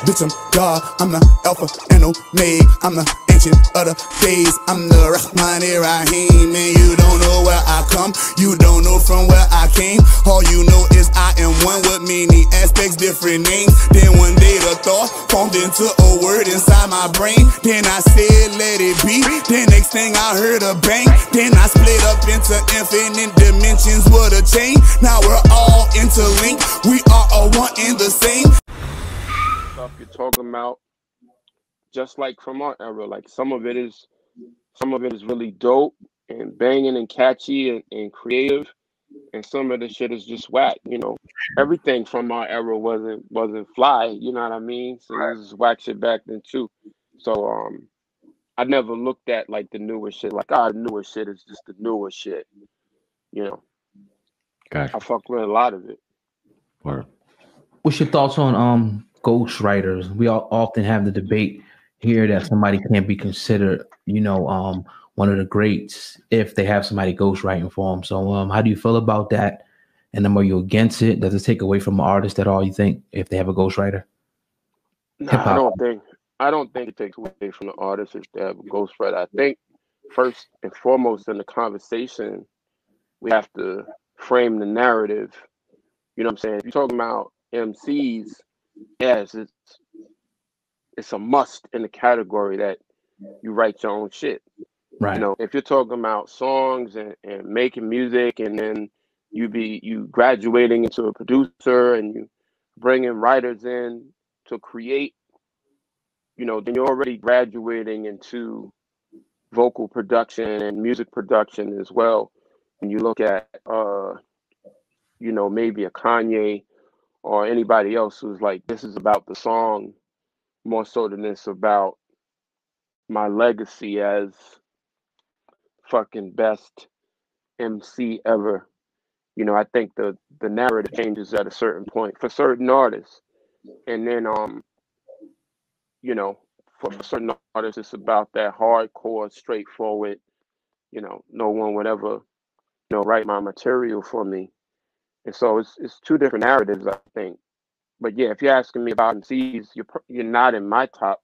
Bitch, I'm God, I'm the Alpha and Omega. I'm the ancient of the days. I'm the Rahman Rahim. And you don't know where I come, you don't know from where I came. All you know is I am one with many aspects, different names. Then one day the thought formed into a word inside my brain. Then I said let it be. Then next thing I heard a bang. Then I split up into infinite dimensions with a chain. Now we're all interlinked, we are all one and the same. Stuff you're talking about, just like from our era, like some of it is really dope and banging and catchy and creative, and some of the shit is just whack. You know, everything from our era wasn't fly. You know what I mean? So this is whack shit back then too. So I never looked at like the newer shit like, the newer shit is just the newer shit. You know, gotcha. I fuck with a lot of it. Word. What's your thoughts on ghostwriters? We all often have the debate here that somebody can't be considered, one of the greats if they have somebody ghostwriting for them. So how do you feel about that? And then are you against it? Does it take away from an artist at all, you think, if they have a ghostwriter? Nah, I don't think it takes away from the artist if they have a ghostwriter. I think first and foremost in the conversation, we have to frame the narrative. You know what I'm saying? If you're talking about MCs, yes, it's a must in the category that you write your own shit. Right. You know, if you're talking about songs and making music, and then you graduating into a producer and you bringing writers in to create, you know, then you're already graduating into vocal production and music production as well. When you look at, maybe a Kanye or anybody else who's like, this is about the song more so than it's about my legacy as fucking best MC ever. You know, I think the narrative changes at a certain point for certain artists. And then, for certain artists, it's about that hardcore, straightforward, no one would ever, write my material for me. And so it's two different narratives, I think. But yeah, if you're asking me about MCs, you're not in my top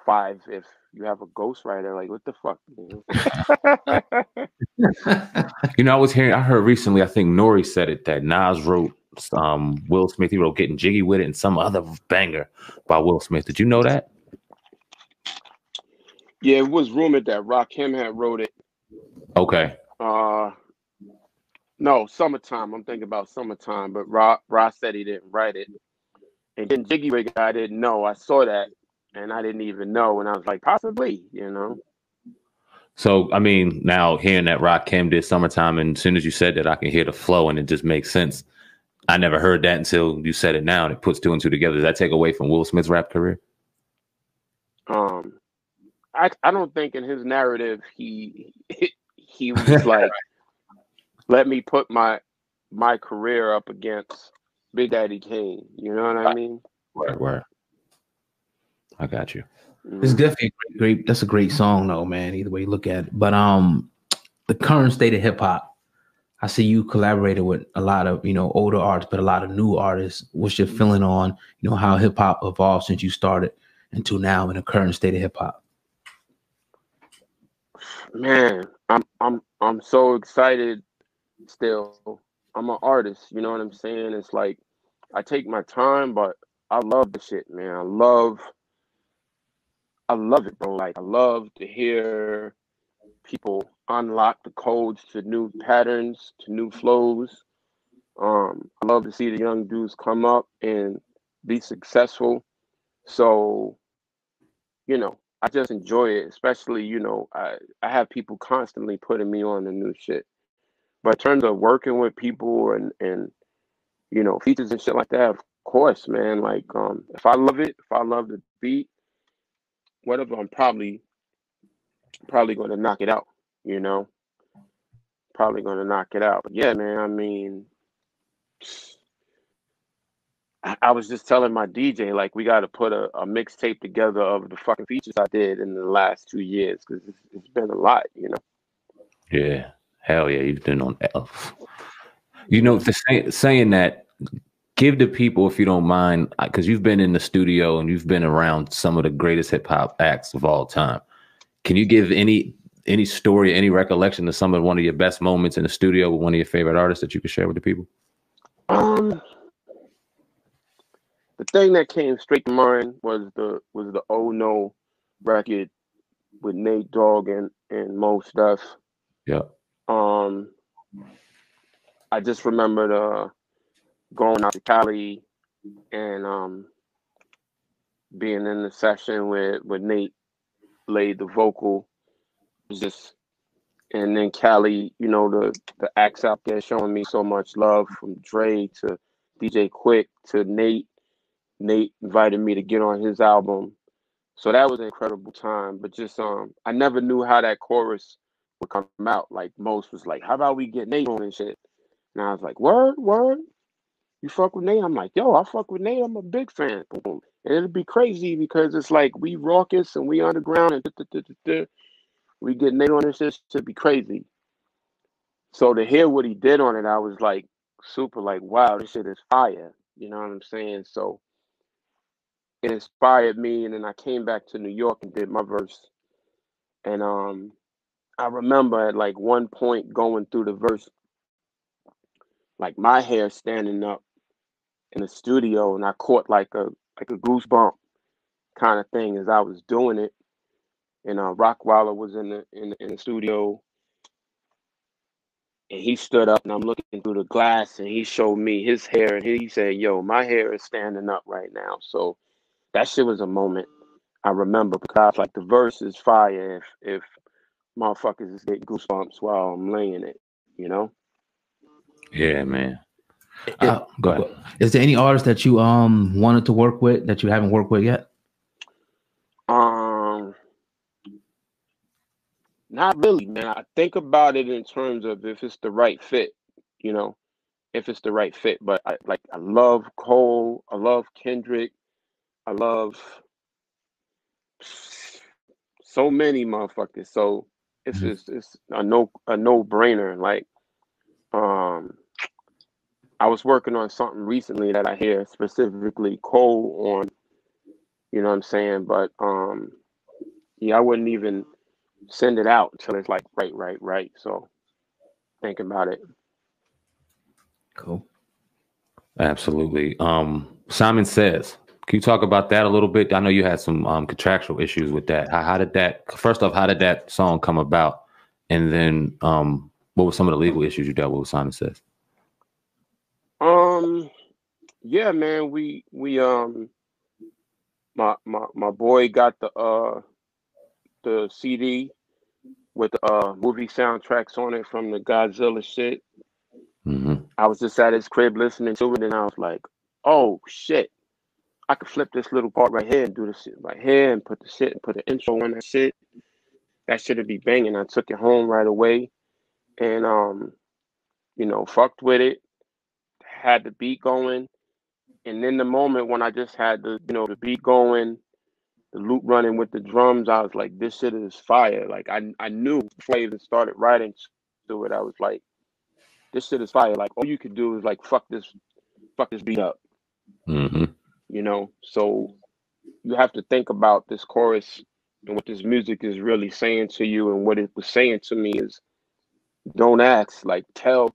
5 if you have a ghostwriter. Like, what the fuck? I heard recently, I think Nori said it, that Nas wrote Will Smith. He wrote Getting Jiggy With It and some other banger by Will Smith. Did you know that? Yeah, it was rumored that Rakim had wrote it. Okay. No, Summertime. I'm thinking about Summertime, but Ross said he didn't write it. And then Jiggy With It, I didn't know. I saw that, and I didn't even know. And I was like, possibly, So, I mean, now hearing that Rakim did Summertime, and as soon as you said that, I can hear the flow, and it just makes sense. I never heard that until you said it now, and it puts 2 and 2 together. Does that take away from Will Smith's rap career? I don't think in his narrative he was like, let me put my career up against Big Daddy Kane. You know what I mean? Word. I got you. It's definitely great. That's a great song, though, man. Either way you look at it. But the current state of hip hop, I see you collaborated with a lot of older artists, but a lot of new artists. What's your feeling on how hip hop evolved since you started until now in the current state of hip hop? Man, I'm so excited. Still, I'm an artist. You know what I'm saying? It's like I take my time, but I love the shit, man. I love it, bro. Like, I love to hear people unlock the codes to new patterns, to new flows. I love to see the young dudes come up and be successful. So, I just enjoy it, especially, I have people constantly putting me on the new shit. But in terms of working with people and features and shit like that, of course, man. Like, if I love it, if I love the beat, whatever, I'm probably going to knock it out, Probably going to knock it out. But yeah, man, I mean, I was just telling my DJ, like, we got to put a mixtape together of the fucking features I did in the last 2 years, because it's been a lot, Yeah. Hell yeah, you've been on Elf. Saying that give the people, if you don't mind, because you've been in the studio and you've been around some of the greatest hip hop acts of all time. Can you give any story, any recollection of one of your best moments in the studio with one of your favorite artists that you could share with the people? The thing that came straight to mind was the Oh No record with Nate Dogg and Mos Def. Yeah. I just remembered going out to Cali and being in the session with Nate laid the vocal. It was just, and then Cali, you know, the acts out there showing me so much love, from Dre to DJ Quick to Nate. Nate invited me to get on his album. So that was an incredible time. But just I never knew how that chorus would come out. Like, most was like, how about we get Nate on and shit? And I was like, word? You fuck with Nate? I'm like, yo, I fuck with Nate. I'm a big fan. And it'd be crazy because it's like we raucous and we underground and we get Nate on this shit to be crazy. So to hear what he did on it, I was like super like, wow, this shit is fire. You know what I'm saying? So it inspired me, and then I came back to New York and did my verse. And I remember at like one point going through the verse, like my hair standing up in the studio, and I caught like a goosebump kind of thing as I was doing it. And Rockweiler was in the studio, and he stood up, and I'm looking through the glass, and he showed me his hair, and he said, yo, my hair is standing up right now. So that shit was a moment I remember, because like the verse is fire if motherfuckers is getting goosebumps while I'm laying it, you know? Yeah, man. Go ahead. Is there any artist that you wanted to work with that you haven't worked with yet? Not really, man. I think about it in terms of if it's the right fit, you know, if it's the right fit. But I love Cole, I love Kendrick, I love so many motherfuckers. So it's a no-brainer. Like, I was working on something recently that I hear specifically Cole on, you know what I'm saying? But yeah, I wouldn't even send it out until it's like right. So thinking about it. Cool. Absolutely. Simon Says, can you talk about that a little bit? I know you had some contractual issues with that. How did that song come about? And then what were some of the legal issues you dealt with Simon Says? Yeah, man, we my boy got the CD with movie soundtracks on it from the Godzilla shit. Mm-hmm. I was just at his crib listening to it, and I was like, oh shit, I could flip this little part right here and do this shit right here and put the intro on that shit. That shit'd be banging. I took it home right away and you know, fucked with it, had the beat going. And in the moment when I just had the beat going, the loop running with the drums, I was like, this shit is fire. Like I knew before I even started writing to it, I was like, this shit is fire. Like all you could do is like fuck this beat up. Mm-hmm. You know? So you have to think about this chorus and what this music is really saying to you, and what it was saying to me is, don't ask, like you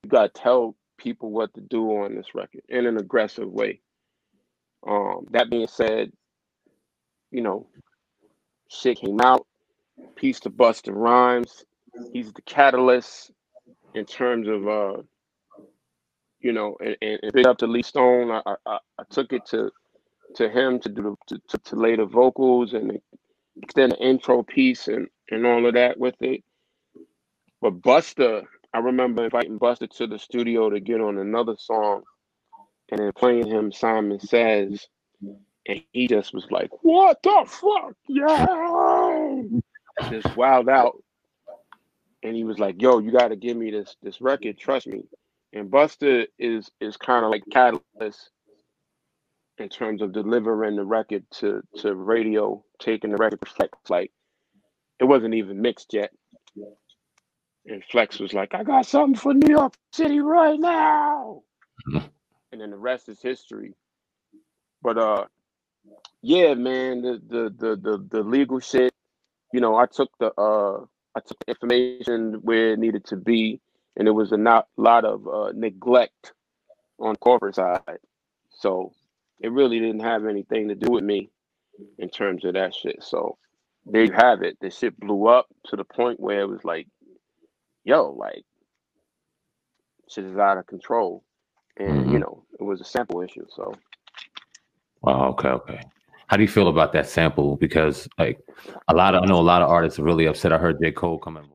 gotta tell people what to do on this record in an aggressive way. That being said, you know, shit came out. Peace to Busta Rhymes. He's the catalyst in terms of you know, and big up to Lee Stone. I took it to him to do to lay the vocals and extend the intro piece and all of that with it. But Busta, I remember inviting Busta to the studio to get on another song, and then playing him Simon Says, and he just was like, "What the fuck, yeah!" Just wild out, and he was like, "Yo, you got to give me this record, trust me." And Busta is kind of like catalyst in terms of delivering the record to radio, taking the record to Flex. Like, it wasn't even mixed yet. And Flex was like, I got something for New York City right now. and then the rest is history. But yeah, man, the legal shit. You know, I took the information where it needed to be, and there was a lot of neglect on corporate side. So it really didn't have anything to do with me in terms of that shit. So there you have it. The shit blew up to the point where it was like, yo, like shit is out of control. And you know, it was a sample issue. So Oh, okay. How do you feel about that sample? Because like I know a lot of artists are really upset. I heard J. Cole coming.